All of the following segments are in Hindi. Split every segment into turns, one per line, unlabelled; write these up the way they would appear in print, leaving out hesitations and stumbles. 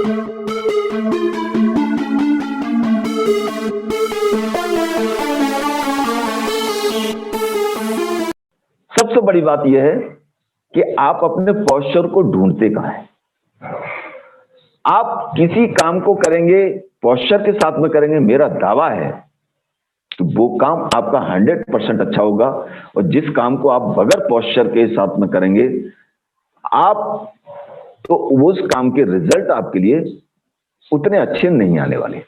सबसे बड़ी बात यह है कि आप अपने पोस्चर को ढूंढते कहां हैं। आप किसी काम को करेंगे पोस्चर के साथ में करेंगे, मेरा दावा है तो वो काम आपका 100% अच्छा होगा। और जिस काम को आप बगैर पोस्चर के साथ में करेंगे आप तो उस काम के रिजल्ट आपके लिए उतने अच्छे नहीं आने वाले।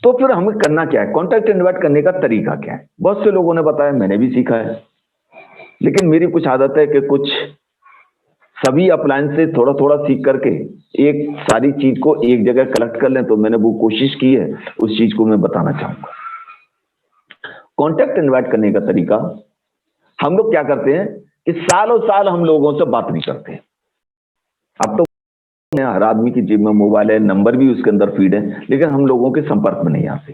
तो फिर हमें करना क्या है, कॉन्टैक्ट इनवाइट करने का तरीका क्या है? बहुत से लोगों ने बताया, मैंने भी सीखा है, लेकिन मेरी कुछ आदत है कि कुछ सभी अप्लायंस से थोड़ा थोड़ा सीख करके एक सारी चीज को एक जगह कलेक्ट कर लें। तो मैंने वो कोशिश की है, उस चीज को मैं बताना चाहूंगा। कॉन्टैक्ट इनवाइट करने का तरीका, हम लोग क्या करते हैं कि सालों साल हम लोगों से बात नहीं करते। अब तो हर आदमी की जेब में मोबाइल है, नंबर भी उसके अंदर फीड है, लेकिन हम लोगों के संपर्क में नहीं आते।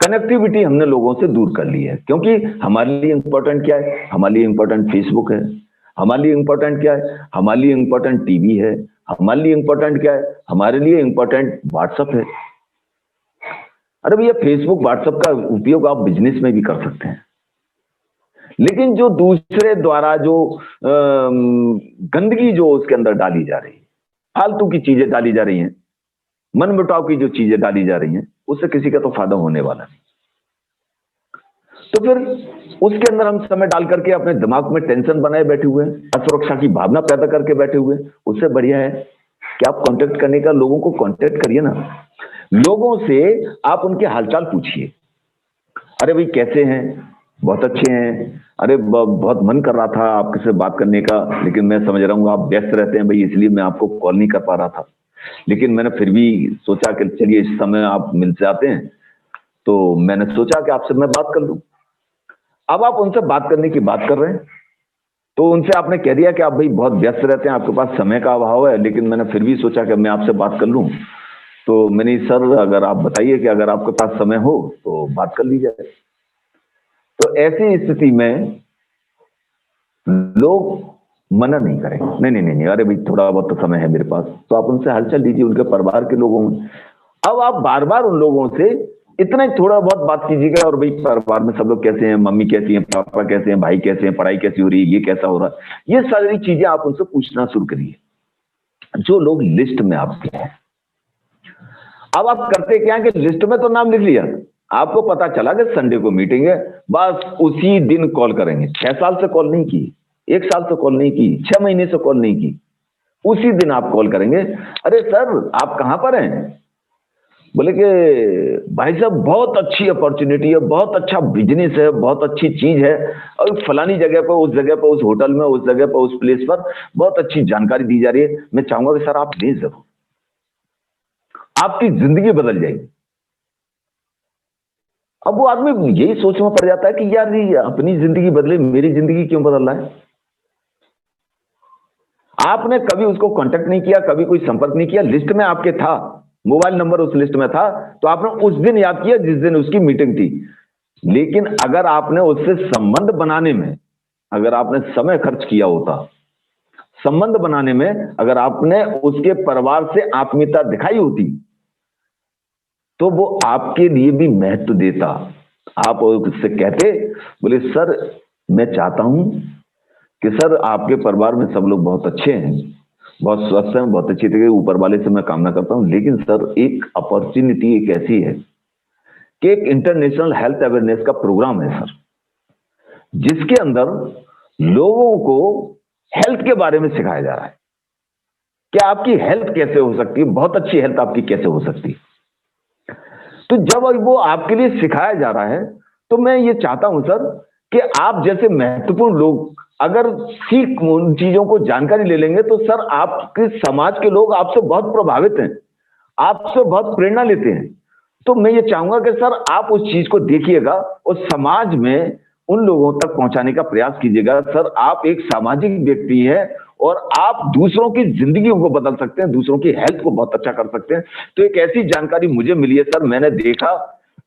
कनेक्टिविटी हमने लोगों से दूर कर ली है, क्योंकि हमारे लिए इंपॉर्टेंट क्या है? हमारे लिए इंपॉर्टेंट फेसबुक है। हमारे लिए इंपॉर्टेंट क्या है? हमारे लिए इंपॉर्टेंट टीवी है। हमारे लिए इंपॉर्टेंट क्या है? हमारे लिए इंपॉर्टेंट व्हाट्सएप है। अरे भैया, फेसबुक व्हाट्सएप का उपयोग आप बिजनेस में भी कर सकते हैं, लेकिन जो दूसरे द्वारा जो गंदगी जो उसके अंदर डाली जा रही है, फालतू की चीजें डाली जा रही हैं, मन मुटाव की जो चीजें डाली जा रही हैं, उससे किसी का तो फायदा होने वाला नहीं। तो फिर उसके अंदर हम समय डाल करके अपने दिमाग में टेंशन बनाए बैठे हुए हैं, असुरक्षा की भावना पैदा करके बैठे हुए हैं। उससे बढ़िया है कि आप कांटेक्ट करने का, लोगों को कांटेक्ट करिए ना। लोगों से आप उनके हालचाल पूछिए। अरे भाई कैसे हैं? बहुत अच्छे हैं। अरे बहुत मन कर रहा था आपसे बात करने का, लेकिन मैं समझ रहा हूँ आप व्यस्त रहते हैं भाई, इसलिए मैं आपको कॉल नहीं कर पा रहा था, लेकिन मैंने फिर भी सोचा कि चलिए इस समय आप मिल जाते हैं, तो मैंने सोचा कि आपसे मैं बात कर लूं। अब आप उनसे बात करने की बात कर रहे हैं, तो उनसे आपने कह दिया कि आप भाई बहुत व्यस्त रहते हैं, आपके पास समय का अभाव है, लेकिन मैंने फिर भी सोचा कि मैं आपसे बात कर लूं। तो मैंने, सर अगर आप बताइए कि अगर आपके पास समय हो तो बात कर ली जाए। तो ऐसी स्थिति में लोग मना नहीं करेंगे, नहीं नहीं नहीं, अरे भाई थोड़ा बहुत तो समय है मेरे पास, तो आप उनसे हालचाल लीजिए, उनके परिवार के लोगों में। अब आप बार बार उन लोगों से इतना ही थोड़ा बहुत बात कीजिएगा, और भाई परिवार में सब लोग कैसे हैं, मम्मी कैसी हैं, पापा कैसे हैं, भाई कैसे हैं, पढ़ाई कैसी हो रही है, ये कैसा हो रहा है, ये सारी चीजें आप उनसे पूछना शुरू करिए, जो लोग लिस्ट में आपके हैं। अब आप करते क्या है कि लिस्ट में तो नाम लिख लिया, आपको पता चला कि संडे को मीटिंग है, बस उसी दिन कॉल करेंगे। 6 साल से कॉल नहीं की, 1 साल से कॉल नहीं की, 6 महीने से कॉल नहीं की, उसी दिन आप कॉल करेंगे। अरे सर आप कहां पर हैं? बोले कि भाई साहब बहुत अच्छी अपॉर्चुनिटी है, बहुत अच्छा बिजनेस है, बहुत अच्छी चीज है, और फलानी जगह पर, उस जगह पर, उस होटल में, उस जगह पर, उस प्लेस पर बहुत अच्छी जानकारी दी जा रही है, मैं चाहूंगा कि सर आप लें जरूर, आपकी जिंदगी बदल जाएगी। अब वो आदमी यही सोच में पड़ जाता है कि यार ये अपनी जिंदगी बदले, मेरी जिंदगी क्यों बदल रहा है? आपने कभी उसको कांटेक्ट नहीं किया, कभी कोई संपर्क नहीं किया, लिस्ट में आपके था, मोबाइल नंबर उस लिस्ट में था, तो आपने उस दिन याद किया जिस दिन उसकी मीटिंग थी। लेकिन अगर आपने उससे संबंध बनाने में, अगर आपने समय खर्च किया होता, संबंध बनाने में अगर आपने उसके परिवार से आत्मीयता दिखाई होती, तो वो आपके लिए भी महत्व देता। आप उससे कहते, बोले सर मैं चाहता हूं कि सर आपके परिवार में सब लोग बहुत अच्छे हैं, बहुत स्वस्थ हैं, बहुत अच्छी तरीके, ऊपर वाले से मैं कामना करता हूं, लेकिन सर एक अपॉर्चुनिटी एक ऐसी है कि एक इंटरनेशनल हेल्थ अवेयरनेस का प्रोग्राम है सर, जिसके अंदर लोगों को हेल्थ के बारे में सिखाया जा रहा है कि आपकी हेल्थ कैसे हो सकती है, बहुत अच्छी हेल्थ आपकी कैसे हो सकती है। तो जब वो आपके लिए सिखाया जा रहा है, तो मैं ये चाहता हूं सर कि आप जैसे महत्वपूर्ण लोग अगर सीख उन चीजों को जानकारी ले लेंगे, तो सर आपके समाज के लोग आपसे बहुत प्रभावित हैं, आपसे बहुत प्रेरणा लेते हैं। तो मैं ये चाहूंगा कि सर आप उस चीज को देखिएगा और समाज में उन लोगों तक पहुंचाने का प्रयास कीजिएगा। सर आप एक सामाजिक व्यक्ति हैं और आप दूसरों की जिंदगी को बदल सकते हैं, दूसरों की हेल्थ को बहुत अच्छा कर सकते हैं। तो एक ऐसी जानकारी मुझे मिली है सर, मैंने देखा,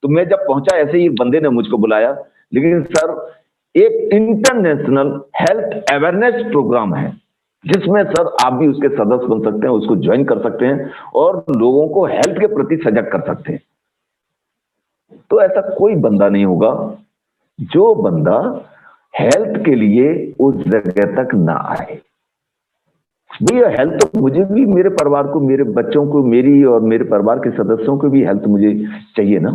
तो मैं जब पहुंचा ऐसे ही बंदे ने मुझको बुलाया, लेकिन सर एक इंटरनेशनल हेल्थ अवेयरनेस प्रोग्राम है, जिसमें सर आप भी उसके सदस्य बन सकते हैं, उसको ज्वाइन कर सकते हैं और लोगों को हेल्थ के प्रति सजग कर सकते हैं। तो ऐसा कोई बंदा नहीं होगा जो बंदा हेल्थ के लिए उस जगह तक ना आए। भैया हेल्थ तो मुझे भी, मेरे परिवार को, मेरे बच्चों को, मेरी और मेरे परिवार के सदस्यों को भी हेल्थ मुझे चाहिए ना।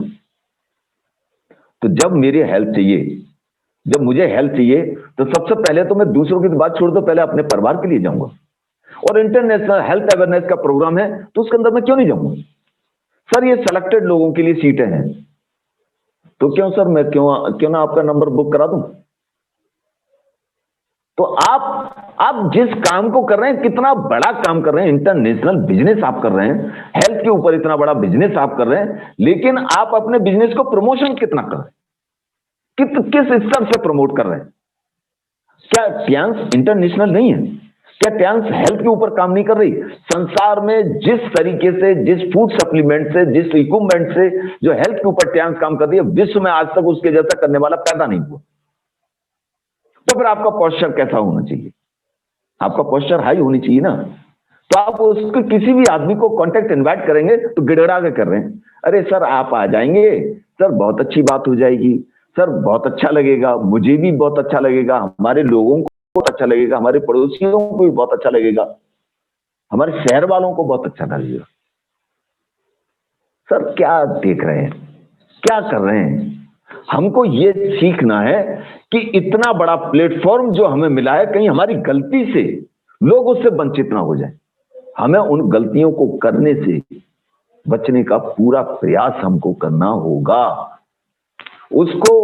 तो जब मेरी हेल्थ चाहिए, जब मुझे हेल्थ चाहिए, तो सबसे पहले तो मैं दूसरों की बात छोड़ दो, पहले अपने परिवार के लिए जाऊंगा। और इंटरनेशनल हेल्थ अवेयरनेस का प्रोग्राम है तो उसके अंदर मैं क्यों नहीं जाऊंगा? सर ये सिलेक्टेड लोगों के लिए सीटें हैं, तो क्यों सर मैं क्यों ना आपका नंबर बुक करा दूं? तो आप जिस काम को कर रहे हैं, कितना बड़ा काम कर रहे हैं, इंटरनेशनल बिजनेस आप कर रहे हैं, हेल्थ के ऊपर इतना बड़ा बिजनेस आप कर रहे हैं, लेकिन आप अपने बिजनेस को प्रमोशन कितना कर रहे हैं, किस स्तर से प्रमोट कर रहे हैं? क्या ट्यांस इंटरनेशनल नहीं है? क्या ट्यांस हेल्थ के ऊपर काम नहीं कर रही? संसार में जिस तरीके से, जिस फूड सप्लीमेंट से, जिस इक्विपमेंट से जो हेल्थ के ऊपर ट्यांस काम कर रही है, विश्व में आज तक उसके जैसा करने वाला पैदा नहीं हुआ। तो फिर आपका पोस्चर कैसा होना चाहिए? आपका पोस्चर हाई होनी चाहिए ना। तो आप उसको, किसी भी आदमी को कांटेक्ट इनवाइट करेंगे तो गिड़गिड़ा के कर रहे हैं, अरे सर आप आ जाएंगे, सर बहुत अच्छी बात हो जाएगी, सर बहुत अच्छा लगेगा, मुझे भी बहुत अच्छा लगेगा, हमारे लोगों को बहुत अच्छा लगेगा, हमारे पड़ोसियों को भी बहुत अच्छा लगेगा, हमारे शहर वालों को बहुत अच्छा लगेगा। सर क्या देख रहे हैं, क्या कर रहे हैं? हमको ये सीखना है कि इतना बड़ा प्लेटफॉर्म जो हमें मिला है, कहीं हमारी गलती से लोग उससे वंचित ना हो जाए। हमें उन गलतियों को करने से बचने का पूरा प्रयास हमको करना होगा। उसको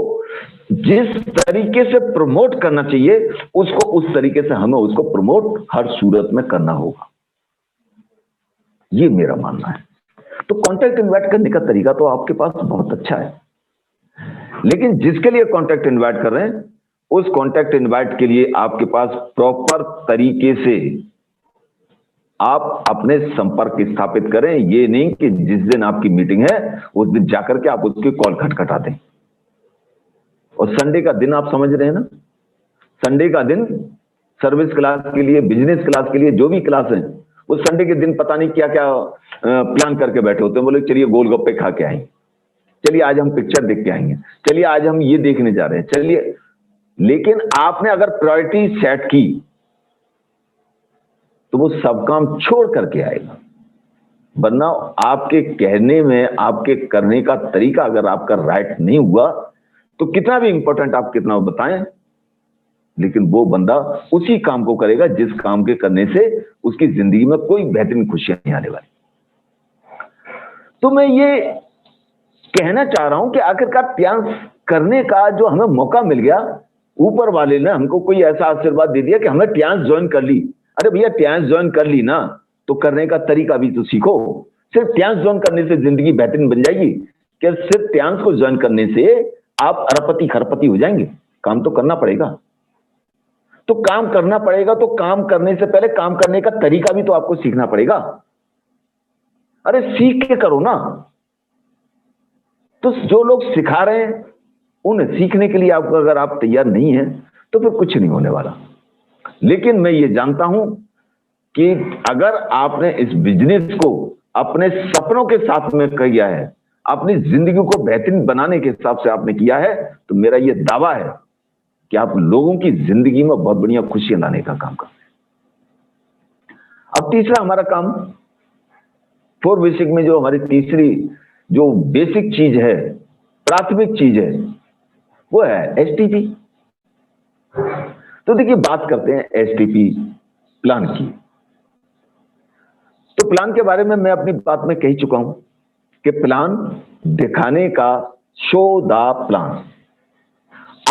जिस तरीके से प्रमोट करना चाहिए, उसको उस तरीके से हमें उसको प्रमोट हर सूरत में करना होगा। ये मेरा मानना है। तो कॉन्टैक्ट इनवाइट करने का तरीका तो आपके पास बहुत अच्छा है, लेकिन जिसके लिए कॉन्टैक्ट इनवाइट कर रहे हैं, उस कॉन्टैक्ट इनवाइट के लिए आपके पास प्रॉपर तरीके से आप अपने संपर्क स्थापित करें। ये नहीं कि जिस दिन आपकी मीटिंग है उस दिन जाकर के आप उसकी कॉल खटखटा दें। और संडे का दिन आप समझ रहे हैं ना, संडे का दिन सर्विस क्लास के लिए, बिजनेस क्लास के लिए, जो भी क्लास है, वो संडे के दिन पता नहीं क्या क्या प्लान करके बैठे होते हैं। बोले चलिए गोलगप्पे खा के आएंगे, चलिए आज हम पिक्चर देख के आएंगे, चलिए आज हम ये देखने जा रहे हैं, चलिए। लेकिन आपने अगर प्रायोरिटी सेट की तो वो सब काम छोड़ करके आएगा। वरना आपके कहने में, आपके करने का तरीका अगर आपका राइट नहीं हुआ, तो कितना भी इंपॉर्टेंट आप कितना बताएं, लेकिन वो बंदा उसी काम को करेगा जिस काम के करने से उसकी जिंदगी में कोई बेहतरीन खुशियां नहीं आने वाली। तो मैं ये कहना चाह रहा हूं कि आखिरकार ट्यांस करने का जो हमें मौका मिल गया, ऊपर वाले ने हमको कोई ऐसा आशीर्वाद दे दिया कि हमें ट्यांस ज्वाइन कर ली। अरे भैया ट्यांस ज्वाइन कर ली ना, तो करने का तरीका भी तो सीखो। सिर्फ ट्यांस ज्वाइन करने से जिंदगी बेहतरीन बन जाएगी क्या? सिर्फ ट्यांस को ज्वाइन करने से आप अरबपति खरबपति हो जाएंगे? काम तो करना पड़ेगा। तो काम करना पड़ेगा, तो काम करने से पहले काम करने का तरीका भी तो आपको सीखना पड़ेगा। अरे सीख के करो ना। तो जो लोग सिखा रहे हैं उन्हें सीखने के लिए आपको, अगर आप तैयार नहीं हैं तो फिर कुछ नहीं होने वाला। लेकिन मैं ये जानता हूं कि अगर आपने इस बिजनेस को अपने सपनों के साथ में किया है, अपनी जिंदगी को बेहतरीन बनाने के हिसाब से आपने किया है, तो मेरा ये दावा है कि आप लोगों की जिंदगी में बहुत बढ़िया खुशियां लाने का काम करते हैं। अब तीसरा हमारा काम, 4 बेसिक में जो हमारी तीसरी जो बेसिक चीज है, प्राथमिक चीज है, वो है एसटीपी। तो देखिए बात करते हैं एसटीपी प्लान की। तो प्लान के बारे में मैं अपनी बात में कह चुका हूं कि प्लान दिखाने का, शो द प्लान।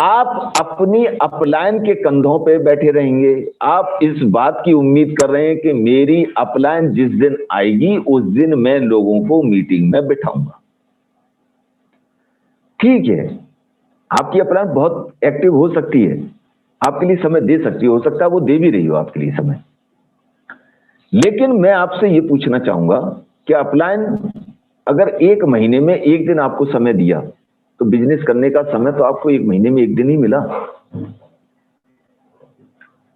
आप अपनी अपलाइन के कंधों पे बैठे रहेंगे। आप इस बात की उम्मीद कर रहे हैं कि मेरी अपलाइन जिस दिन आएगी उस दिन मैं लोगों को मीटिंग में बिठाऊंगा। ठीक है, आपकी अपलाइन बहुत एक्टिव हो सकती है, आपके लिए समय दे सकती है, हो सकता है वो दे भी रही हो आपके लिए समय। लेकिन मैं आपसे ये पूछना चाहूंगा कि अपलाइन अगर 1 महीने में 1 दिन आपको समय दिया, तो बिजनेस करने का समय तो आपको 1 महीने में 1 दिन ही मिला।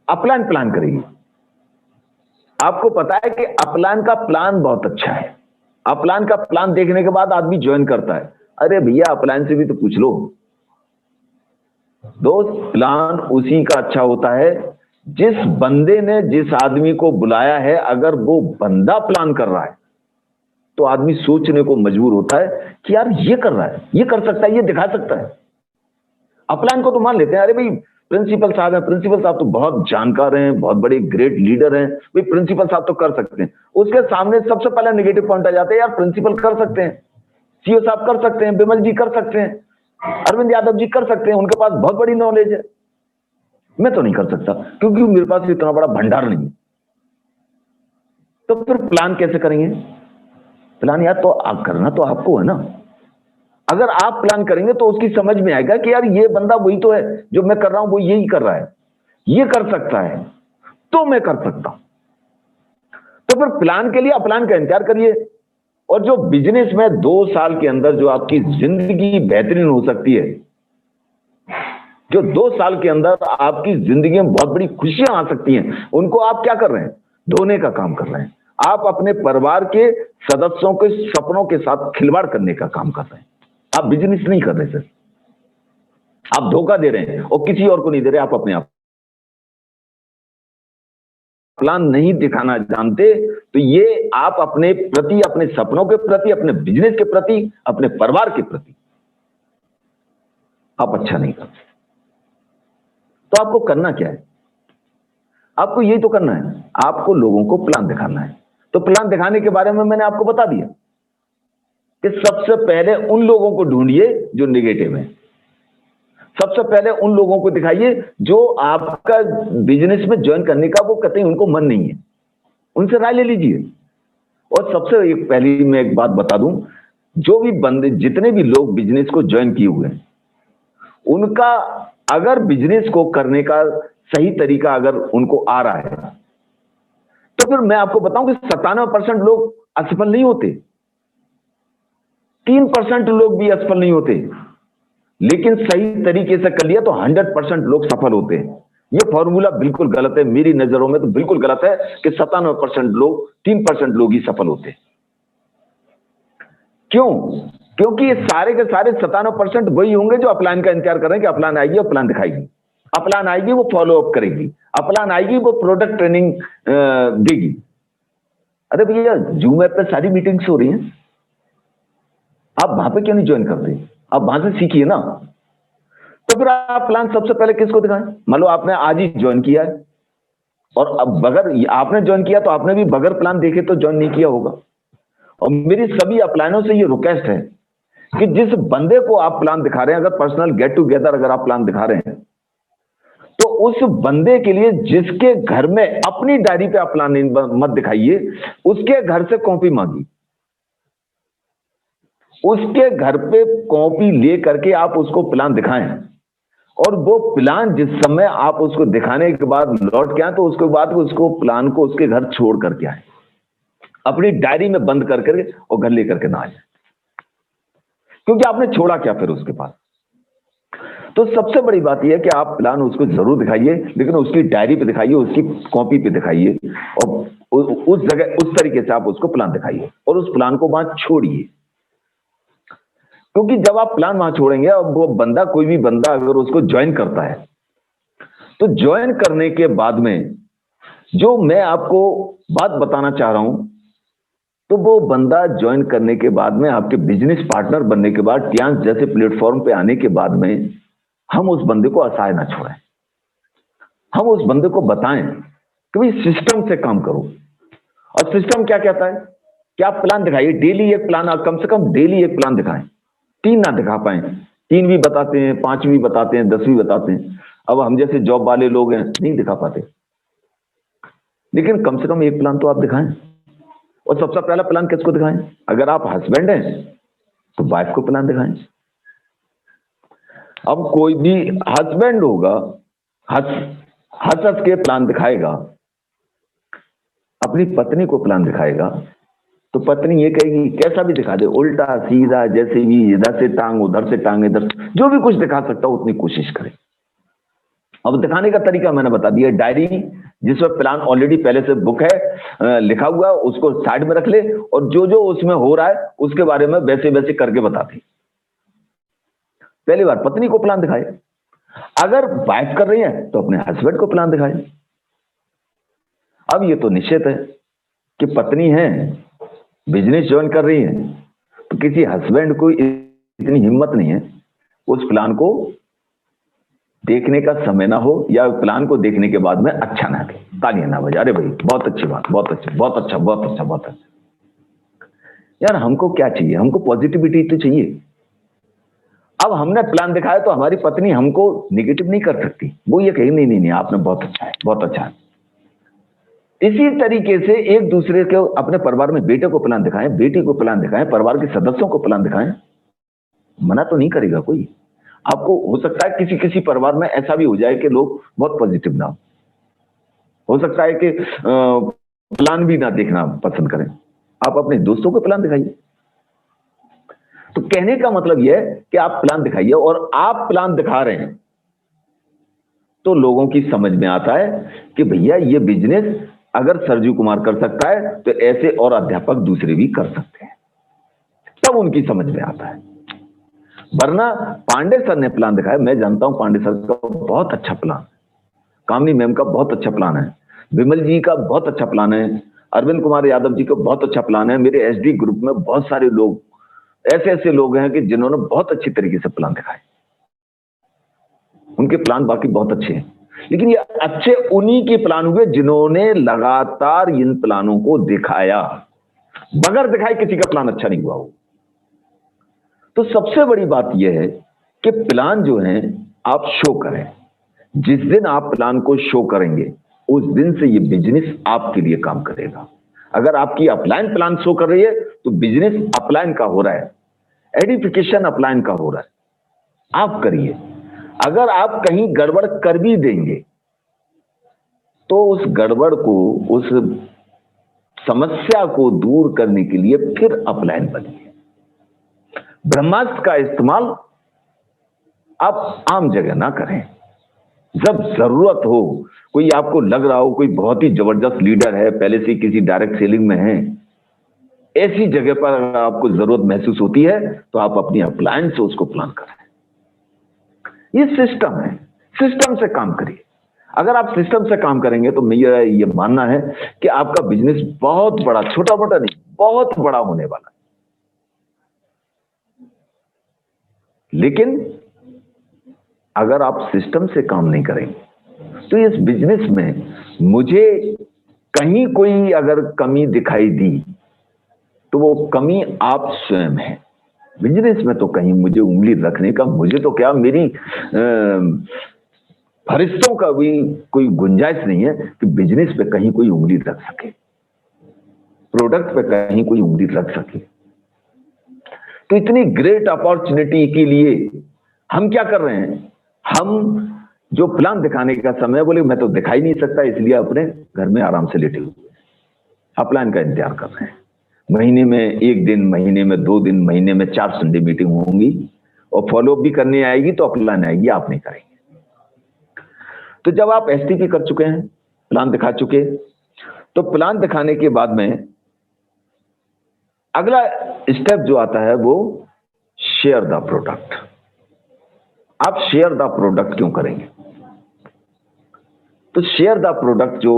अपलाइन प्लान करेगी, आपको पता है कि अपलान का प्लान बहुत अच्छा है, अपलान का प्लान देखने के बाद आदमी ज्वाइन करता है। अरे भैया अपलान से भी तो पूछ लो दोस्त, प्लान उसी का अच्छा होता है जिस बंदे ने जिस आदमी को बुलाया है। अगर वो बंदा प्लान कर रहा है तो आदमी सोचने को मजबूर होता है कि यार ये कर रहा है, ये कर सकता है, ये दिखा सकता है। अपलाइन को तो मान लेते हैं, अरे भाई प्रिंसिपल साहब हैं, प्रिंसिपल साहब तो बहुत जानकार हैं, बहुत बड़े ग्रेट लीडर हैं, भाई प्रिंसिपल साहब तो कर सकते हैं। उसके सामने सबसे पहले नेगेटिव पॉइंट आ जाते हैं, यार प्रिंसिपल कर सकते हैं, सीओ साहब कर सकते हैं, बिमल जी कर सकते हैं, अरविंद यादव जी कर सकते हैं, उनके पास बहुत बड़ी नॉलेज है, मैं तो नहीं कर सकता क्योंकि मेरे पास इतना बड़ा भंडार नहीं है। तो फिर प्लान कैसे करेंगे? प्लान यार तो आप करना तो आपको है ना। अगर आप प्लान करेंगे तो उसकी समझ में आएगा कि यार ये बंदा वही तो है जो मैं कर रहा हूं, वो यही कर रहा है, ये कर सकता है तो मैं कर सकता हूं। तो फिर प्लान के लिए अपलान का इंतजार करिए। और जो बिजनेस में 2 साल के अंदर जो आपकी जिंदगी बेहतरीन हो सकती है, जो 2 साल के अंदर आपकी जिंदगी में बहुत बड़ी खुशियां आ सकती हैं, उनको आप क्या कर रहे हैं? ढोने का काम कर रहे हैं। आप अपने परिवार के सदस्यों के सपनों के साथ खिलवाड़ करने का काम कर रहे हैं। आप बिजनेस नहीं कर रहे सर, आप धोखा दे रहे हैं और किसी और को नहीं दे रहे, आप अपने आप। प्लान नहीं दिखाना जानते तो ये आप अपने प्रति, अपने सपनों के प्रति, अपने बिजनेस के प्रति, अपने परिवार के प्रति आप अच्छा नहीं करते। तो आपको करना क्या है? आपको यही तो करना है, आपको लोगों को प्लान दिखाना है। तो प्लान दिखाने के बारे में मैंने आपको बता दिया कि सबसे पहले उन लोगों को ढूंढिए जो नेगेटिव है। सबसे पहले उन लोगों को दिखाइए जो आपका बिजनेस में ज्वाइन करने का वो कतई उनको मन नहीं है, उनसे राय ले लीजिए। और सबसे एक पहली मैं एक बात बता दूं, जो भी बंदे, जितने भी लोग बिजनेस को ज्वाइन किए हुए हैं, उनका अगर बिजनेस को करने का सही तरीका अगर उनको आ रहा है तो फिर मैं आपको बताऊं कि 97% लोग असफल नहीं होते, 3% लोग भी असफल नहीं होते, लेकिन सही तरीके से कर लिया तो 100% लोग सफल होते हैं। ये फॉर्मूला बिल्कुल गलत है, मेरी नजरों में तो बिल्कुल गलत है कि 97% लोग, 3% लोग ही सफल होते हैं। क्यों? क्योंकि ये सारे के सारे 97% वही होंगे जो अपलाइन का इंतजार कर रहे हैं कि अपलाइन आएगी और प्लान दिखाएगी, अपलाइन आएगी वो फॉलो अप करेगी, अपलाइन आएगी वो प्रोडक्ट ट्रेनिंग देगी। अरे भैया जूम ऐप पे सारी मीटिंग्स हो रही हैं, आप वहां पे क्यों नहीं ज्वाइन करते? आप वहां से सीखिए ना। तो फिर आप प्लान सबसे पहले किसको दिखाएं? मान लो आपने आज ही ज्वाइन किया है, और अब बगैर आपने ज्वाइन किया तो आपने भी बगैर प्लान देखे तो ज्वाइन नहीं किया होगा। और मेरी सभी अपलाइनों से ये रिक्वेस्ट है कि जिस बंदे को आप प्लान दिखा रहे हैं, अगर पर्सनल गेट टुगेदर अगर आप प्लान दिखा रहे हैं तो उस बंदे के लिए जिसके घर में, अपनी डायरी पे आप प्लान मत दिखाइए, उसके घर से कॉपी मांगी, उसके घर पे कॉपी ले करके आप उसको प्लान दिखाएं। और वो प्लान जिस समय आप उसको दिखाने के बाद लौट के आए तो उसके बाद उसको प्लान को उसके घर छोड़ करके आए, अपनी डायरी में बंद कर करके और घर लेकर के ना आए, क्योंकि आपने छोड़ा क्या फिर उसके पास। तो सबसे बड़ी बात यह है कि आप प्लान उसको जरूर दिखाइए, लेकिन उसकी डायरी पे दिखाइए, उसकी कॉपी पे दिखाइए, और उस जगह उस तरीके से आप उसको प्लान दिखाइए और उस प्लान को वहां छोड़िए। क्योंकि जब आप प्लान वहां छोड़ेंगे और वो बंदा, कोई भी बंदा अगर उसको ज्वाइन करता है तो ज्वाइन करने के बाद में जो मैं आपको बात बताना चाह रहा हूं, तो वो बंदा ज्वाइन करने के बाद में, आपके बिजनेस पार्टनर बनने के बाद, टियांस जैसे प्लेटफॉर्म पे आने के बाद में, हम उस बंदे को असहाय ना छोड़ें। हम उस बंदे को बताएं कि भाई सिस्टम से काम करो। और सिस्टम क्या कहता है कि आप प्लान दिखाइए, डेली एक प्लान, आप कम से कम डेली एक प्लान दिखाएं। 3 ना दिखा पाए, 3 भी बताते हैं, 5 भी बताते हैं, 10 भी बताते हैं। अब हम जैसे जॉब वाले लोग हैं, नहीं दिखा पाते, लेकिन कम से कम एक प्लान तो आप दिखाएं। और सबसे पहला प्लान किसको दिखाएं? अगर आप हस्बैंड हैं तो वाइफ को प्लान दिखाएं। अब कोई भी हस्बैंड होगा, हंस हंस के प्लान दिखाएगा, अपनी पत्नी को प्लान दिखाएगा, तो पत्नी ये कहेगी कैसा भी दिखा दे, उल्टा सीधा, जैसे भी, इधर से टांग उधर से टांग इधर, जो भी कुछ दिखा सकता हो उतनी कोशिश करे। अब दिखाने का तरीका मैंने बता दिया, डायरी जिसमें प्लान ऑलरेडी पहले से बुक है, लिखा हुआ है, उसको साइड में रख ले और जो जो उसमें हो रहा है उसके बारे में वैसे वैसे करके बताती। पहली बार पत्नी को प्लान दिखाए, अगर वाइफ कर रही है तो अपने हस्बैंड को प्लान दिखाए। अब ये तो निश्चित है कि पत्नी है, बिजनेस ज्वाइन कर रही है, तो किसी हस्बैंड को इतनी हिम्मत नहीं है उस प्लान को देखने का समय ना हो या प्लान को देखने के बाद में अच्छा ना लगे, तालियां ना बजे, अरे भाई बहुत अच्छी बात, बहुत अच्छा, बहुत अच्छा, बहुत अच्छा, बहुत अच्छा। यार हमको क्या चाहिए? हमको पॉजिटिविटी तो चाहिए। अब हमने प्लान दिखाया तो हमारी पत्नी हमको निगेटिव नहीं कर सकती, वो ये कही नहीं नहीं नहीं आपने बहुत अच्छा है, बहुत अच्छा है। इसी तरीके से एक दूसरे के अपने परिवार में बेटे को प्लान दिखाएं, बेटी को प्लान दिखाएं, परिवार के सदस्यों को प्लान दिखाएं, मना तो नहीं करेगा कोई। आपको हो सकता है किसी किसी परिवार में ऐसा भी हो जाए कि लोग बहुत पॉजिटिव ना हो सकता है कि प्लान भी ना देखना पसंद करें, आप अपने दोस्तों को प्लान दिखाइए। तो कहने का मतलब यह है कि आप प्लान दिखाइए, और आप प्लान दिखा रहे हैं तो लोगों की समझ में आता है कि भैया ये बिजनेस अगर सरजू कुमार कर सकता है तो ऐसे और अध्यापक दूसरे भी कर सकते हैं, तब उनकी समझ में आता है। वरना पांडे सर ने प्लान दिखाया, मैं जानता हूं पांडे सर का बहुत अच्छा प्लान, कामनी मैम का बहुत अच्छा प्लान है, विमल जी का बहुत अच्छा प्लान है, अरविंद कुमार यादव जी का बहुत अच्छा प्लान है, मेरे एसडी ग्रुप में बहुत सारे लोग ऐसे ऐसे लोग हैं कि जिन्होंने बहुत अच्छी तरीके से प्लान दिखाए, उनके प्लान बाकी बहुत अच्छे हैं। लेकिन ये अच्छे उन्हीं के प्लान हुए जिन्होंने लगातार इन प्लानों को दिखाया, बगैर दिखाए किसी का प्लान अच्छा नहीं हुआ हो। तो सबसे बड़ी बात यह है कि प्लान जो है आप शो करें। जिस दिन आप प्लान को शो करेंगे उस दिन से ये बिजनेस आपके लिए काम करेगा। अगर आपकी अपलाइन प्लान शो कर रही है तो बिजनेस अपलाइन का हो रहा है, एडिफिकेशन अपलाइन का हो रहा है, आप करिए। अगर आप कहीं गड़बड़ कर भी देंगे तो उस गड़बड़ को, उस समस्या को दूर करने के लिए फिर अपलाइन बनिए। ब्रह्मास्त्र का इस्तेमाल आप आम जगह ना करें। जब जरूरत हो, कोई आपको लग रहा हो कोई बहुत ही जबरदस्त लीडर है, पहले से किसी डायरेक्ट सेलिंग में है, ऐसी जगह पर अगर आपको जरूरत महसूस होती है तो आप अपनी अपलायंस से उसको प्लान करें। ये सिस्टम है, सिस्टम से काम करिए। अगर आप सिस्टम से काम करेंगे तो मेरा ये मानना है कि आपका बिजनेस बहुत बड़ा, छोटा मोटा नहीं, बहुत बड़ा होने वाला है। लेकिन अगर आप सिस्टम से काम नहीं करेंगे तो इस बिजनेस में मुझे कहीं कोई अगर कमी दिखाई दी तो वो कमी आप स्वयं है। बिजनेस में तो कहीं मुझे उंगली रखने का, मुझे तो क्या, मेरी फरिश्तों का भी कोई गुंजाइश नहीं है कि बिजनेस पे कहीं कोई उंगली रख सके, प्रोडक्ट पे कहीं कोई उंगली रख सके। तो इतनी ग्रेट अपॉर्चुनिटी के लिए हम क्या कर रहे हैं? हम जो प्लान दिखाने का समय बोले मैं तो दिखाई नहीं सकता, इसलिए अपने घर में आराम से लेटे हुए अपलाइन का इंतजार कर रहे हैं। महीने में एक दिन, महीने में 2 दिन, महीने में 4 संडे मीटिंग होंगी और फॉलोअप भी करनी आएगी तो अपलाइन आएगी, आप नहीं करेंगे। तो जब आप एसटीपी कर चुके हैं, प्लान दिखा चुके, तो प्लान दिखाने के बाद में अगला स्टेप जो आता है वो शेयर द प्रोडक्ट। आप शेयर द प्रोडक्ट क्यों करेंगे? तो शेयर द प्रोडक्ट जो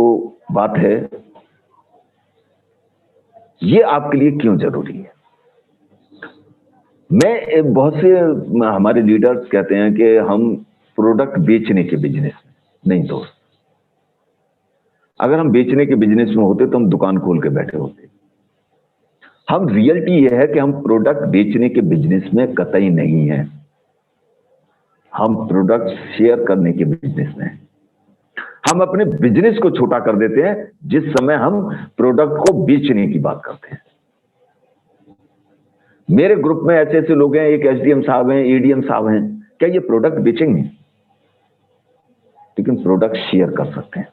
बात है ये आपके लिए क्यों जरूरी है? मैं बहुत से हमारे लीडर्स कहते हैं कि हम प्रोडक्ट बेचने के बिजनेस में नहीं। दोस्त, अगर हम बेचने के बिजनेस में होते तो हम दुकान खोल के बैठे होते। हम रियलिटी यह है कि हम प्रोडक्ट बेचने के बिजनेस में कतई नहीं है, हम प्रोडक्ट शेयर करने के बिजनेस में हैं। हम अपने बिजनेस को छोटा कर देते हैं जिस समय हम प्रोडक्ट को बेचने की बात करते हैं। मेरे ग्रुप में ऐसे ऐसे लोग हैं, एक एसडीएम साहब हैं, एडीएम साहब हैं, क्या ये प्रोडक्ट बेचेंगे? लेकिन प्रोडक्ट शेयर कर सकते हैं।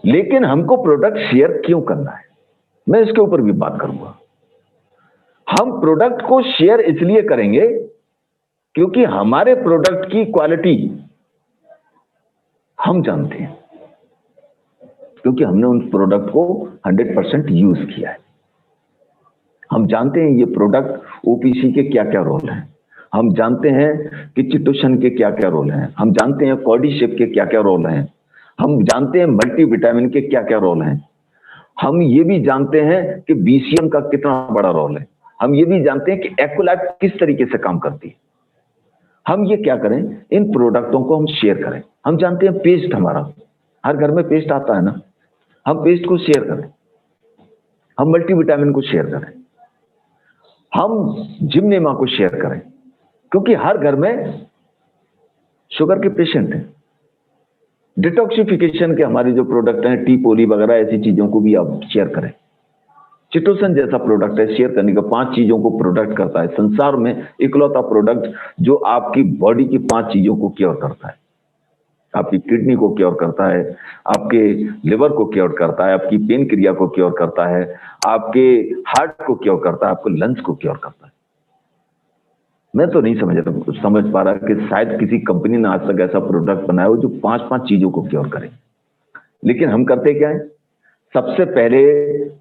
लेकिन हमको प्रोडक्ट शेयर क्यों करना है, मैं इसके ऊपर भी बात करूंगा। हम प्रोडक्ट को शेयर इसलिए करेंगे क्योंकि हमारे प्रोडक्ट की क्वालिटी हम जानते हैं, क्योंकि हमने उन प्रोडक्ट को 100% यूज किया है। हम जानते हैं ये प्रोडक्ट ओपीसी के क्या क्या रोल हैं, हम जानते हैं कि चिटोसन के क्या क्या रोल हैं, हम जानते हैं कॉर्डिशेप के क्या क्या रोल हैं, हम जानते हैं मल्टीविटामिन के क्या क्या रोल हैं, हम ये भी जानते हैं कि बीसीएम का कितना बड़ा रोल है, हम ये भी जानते हैं कि एक्वलाइफ किस तरीके से काम करती है। हम ये क्या करें, इन प्रोडक्टों को हम शेयर करें। हम जानते हैं पेस्ट, हमारा हर घर में पेस्ट आता है ना, हम पेस्ट को शेयर करें, हम मल्टीविटामिन को शेयर करें, हम जिमनेमा को शेयर करें, क्योंकि हर घर में शुगर के पेशेंट हैं। डिटॉक्सिफिकेशन के हमारे जो प्रोडक्ट हैं, टी पोली वगैरह, ऐसी चीजों को भी आप शेयर करें। चिटोसन जैसा प्रोडक्ट है, शेयर करने का 5 चीजों को प्रोडक्ट करता है। संसार में इकलौता प्रोडक्ट जो आपकी बॉडी की 5 चीजों को क्योर करता है। आपकी किडनी को क्योर करता है, आपके लिवर को क्योर करता है, आपकी पेन क्रिया को क्योर करता है, आपके हार्ट को क्योर करता है, आपको लंग्स को क्योर करता है। मैं तो नहीं समझ पा रहा कि शायद किसी कंपनी ने आज तक ऐसा प्रोडक्ट बनाया हो जो 5 चीजों को क्योर करे। लेकिन हम करते क्या है, सबसे पहले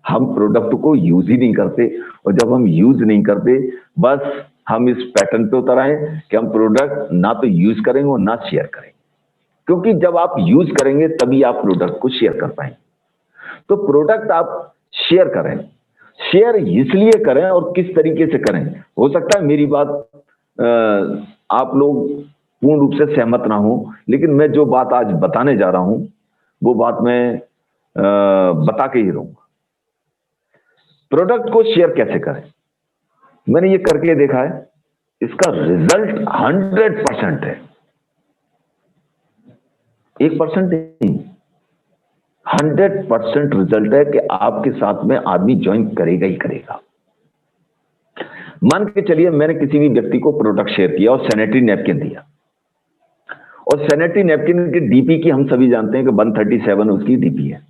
हम प्रोडक्ट को यूज ही नहीं करते, और जब हम यूज नहीं करते, बस हम इस पैटर्न पे उतर आए कि हम प्रोडक्ट ना तो यूज करेंगे और ना शेयर करेंगे। क्योंकि जब आप यूज करेंगे तभी आप प्रोडक्ट को शेयर कर पाएंगे। तो प्रोडक्ट आप शेयर करें, शेयर इसलिए करें और किस तरीके से करें। हो सकता है मेरी बात आप लोग पूर्ण रूप से सहमत ना हो, लेकिन मैं जो बात आज बताने जा रहा हूं वो बात मैं बता के ही रहूंगा। प्रोडक्ट को शेयर कैसे करें, मैंने ये करके देखा है, इसका रिजल्ट 100% है। 1% नहीं, 100% रिजल्ट है कि आपके साथ में आदमी ज्वाइन करेगा ही करेगा। मान के चलिए मैंने किसी भी व्यक्ति को प्रोडक्ट शेयर किया और सैनिटरी नैपकिन दिया, और सैनिटरी नैपकिन की डीपी की हम सभी जानते हैं कि 137 उसकी डीपी है,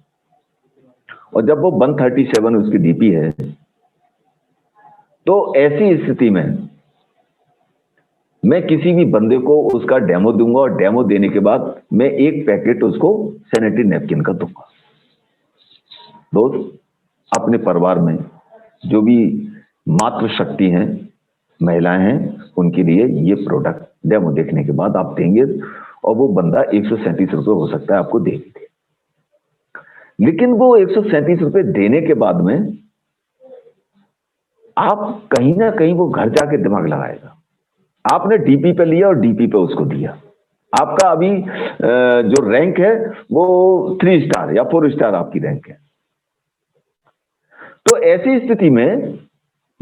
और जब वो 137 उसकी डीपी है, तो ऐसी स्थिति में मैं किसी भी बंदे को उसका डेमो दूंगा, और डेमो देने के बाद मैं एक पैकेट उसको सैनिटरी नैपकिन का दूंगा। दोस्त, अपने परिवार में जो भी मातृशक्ति हैं, महिलाएं हैं, उनके लिए ये प्रोडक्ट डेमो देखने के बाद आप देंगे, और वो बंदा 137 रुपये हो सकता है आपको दे भी दे। लेकिन वो 137 रुपये देने के बाद में आप कहीं ना कहीं वो घर जाके दिमाग लगाएगा। आपने डीपी पे लिया और डीपी पे उसको दिया, आपका अभी जो रैंक है वो 3 स्टार या 4 स्टार आपकी रैंक है। तो ऐसी स्थिति में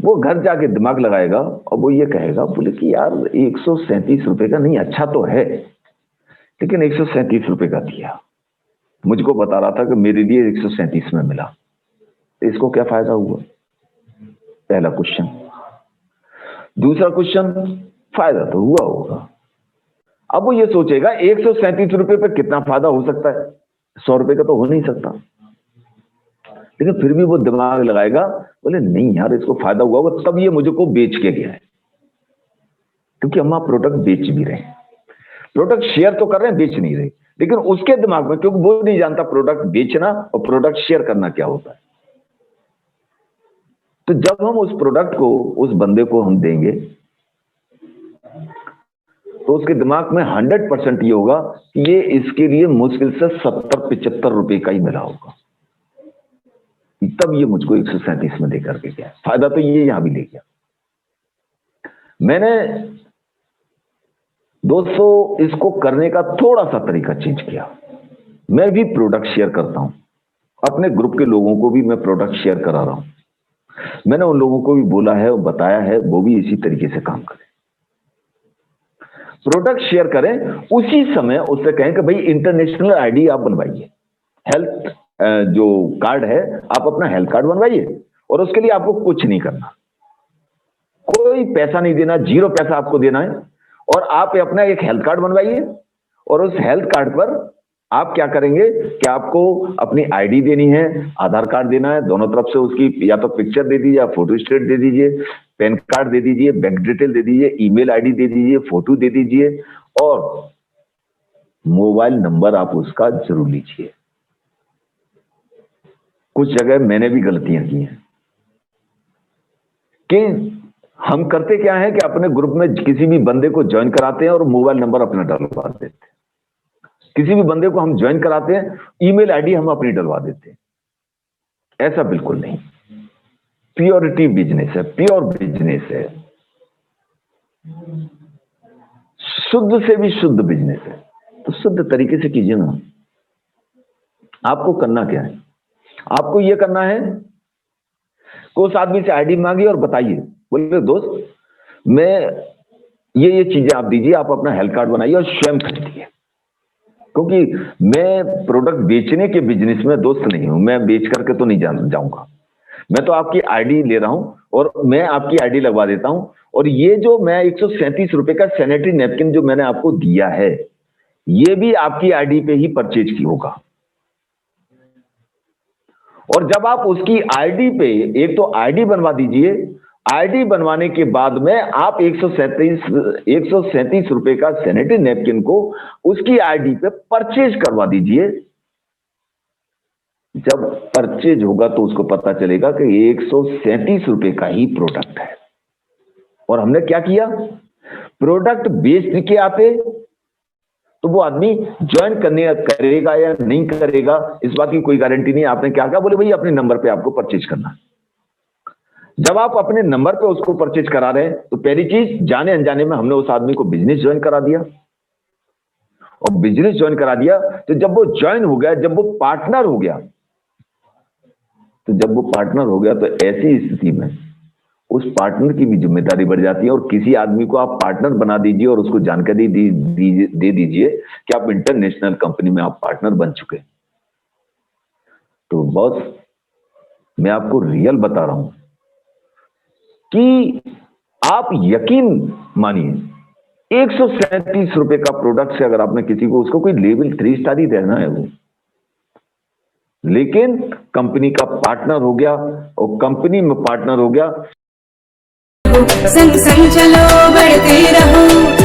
वो घर जाके दिमाग लगाएगा और वो ये कहेगा, बोले कि यार 137 रुपये का नहीं, अच्छा तो है लेकिन 137 रुपये का दिया, मुझको बता रहा था कि मेरे लिए 137 में मिला, तो इसको क्या फायदा हुआ? पहला क्वेश्चन। दूसरा क्वेश्चन, फायदा तो हुआ होगा। अब वो ये सोचेगा 137 रुपये पे कितना फायदा हो सकता है, 100 रुपये का तो हो नहीं सकता। लेकिन फिर भी वो दिमाग लगाएगा, बोले नहीं यार इसको फायदा हुआ होगा, तब ये मुझको बेच के गया है। क्योंकि हम आप प्रोडक्ट बेच भी रहे हैं, प्रोडक्ट शेयर तो कर रहे हैं, बेच नहीं रहे। लेकिन उसके दिमाग में, क्योंकि वो नहीं जानता प्रोडक्ट बेचना और प्रोडक्ट शेयर करना क्या होता है। तो जब हम उस प्रोडक्ट को उस बंदे को हम देंगे, तो उसके दिमाग में 100% ये होगा कि ये इसके लिए मुश्किल से 70-75 रुपए का ही मिला होगा, तब ये मुझको 137 में देकर के गया। फायदा तो ये यहां भी ले गया। मैंने दोस्तों इसको करने का थोड़ा सा तरीका चेंज किया। मैं भी प्रोडक्ट शेयर करता हूं, अपने ग्रुप के लोगों को भी मैं प्रोडक्ट शेयर करा रहा हूं। मैंने उन लोगों को भी बोला है और बताया है, वो भी इसी तरीके से काम करें। प्रोडक्ट शेयर करें, उसी समय उससे कहें कि भाई इंटरनेशनल आईडी आप बनवाइए, हेल्थ जो कार्ड है आप अपना हेल्थ कार्ड बनवाइए, और उसके लिए आपको कुछ नहीं करना, कोई पैसा नहीं देना, 0 पैसा आपको देना है। और आप अपना एक हेल्थ कार्ड बनवाइए, और उस हेल्थ कार्ड पर आप क्या करेंगे कि आपको अपनी आईडी देनी है, आधार कार्ड देना है, दोनों तरफ से उसकी या तो पिक्चर दे दीजिए, फोटो स्टेट दे दीजिए, पैन कार्ड दे दीजिए, बैंक डिटेल दे दीजिए, ईमेल आईडी दे दीजिए, फोटो दे दीजिए, और मोबाइल नंबर आप उसका जरूर लीजिए। कुछ जगह मैंने भी गलतियां की हैं कि हम करते क्या है कि अपने ग्रुप में किसी भी बंदे को ज्वाइन कराते हैं और मोबाइल नंबर अपना डलवा देते हैं। किसी भी बंदे को हम ज्वाइन कराते हैं, ईमेल आईडी हम अपनी डलवा देते हैं। ऐसा बिल्कुल नहीं। प्योरिटी बिजनेस है, प्योर बिजनेस है, शुद्ध से भी शुद्ध बिजनेस है। तो शुद्ध तरीके से कीजिए ना। आपको करना क्या है? आपको यह करना है कि उस आदमी से आईडी मांगिए और बताइए, बोले दोस्त मैं ये चीजें आप दीजिए, आप अपना हेल्थ कार्ड बनाइए और स्वयं खरीदिए। क्योंकि मैं प्रोडक्ट बेचने के बिजनेस में दोस्त नहीं हूं, मैं बेच करके तो नहीं जाऊंगा। मैं तो आपकी आईडी ले रहा हूं और मैं आपकी आईडी लगवा देता हूं। और ये जो मैं 137 रुपए का सैनिटरी नैपकिन जो मैंने आपको दिया है, ये भी आपकी आईडी पे ही परचेज की होगा। और जब आप उसकी आईडी पे एक तो आईडी बनवा दीजिए, आईडी बनवाने के बाद में आप 137 रुपए का सैनिटरी नैपकिन को उसकी आईडी पे परचेज करवा दीजिए। जब परचेज होगा तो उसको पता चलेगा कि 137 रुपए का ही प्रोडक्ट है। और हमने क्या किया, प्रोडक्ट बेच के आते तो वो आदमी ज्वाइन करेगा या नहीं करेगा इस बात की कोई गारंटी नहीं। आपने क्या कहा, बोले भाई अपने नंबर पे आपको परचेज करना है। जब आप अपने नंबर पे उसको परचेज करा रहे हैं तो पहली चीज, जाने अनजाने में हमने उस आदमी को बिजनेस ज्वाइन करा दिया। और बिजनेस ज्वाइन करा दिया तो जब वो ज्वाइन हो गया, जब वो पार्टनर हो गया, तो ऐसी स्थिति में उस पार्टनर की भी जिम्मेदारी बढ़ जाती है। और किसी आदमी को आप पार्टनर बना दीजिए और उसको जानकारी दे दीजिए कि आप इंटरनेशनल कंपनी में आप पार्टनर बन चुके। तो बॉस मैं आपको रियल बता रहा हूं कि आप यकीन मानिए 137 रुपए का प्रोडक्ट से अगर आपने किसी को, उसको कोई लेवल 3 स्टार ही रहना है वो, लेकिन कंपनी का पार्टनर हो गया और कंपनी में पार्टनर हो गया,
संग संग चलो बढ़ते रहो।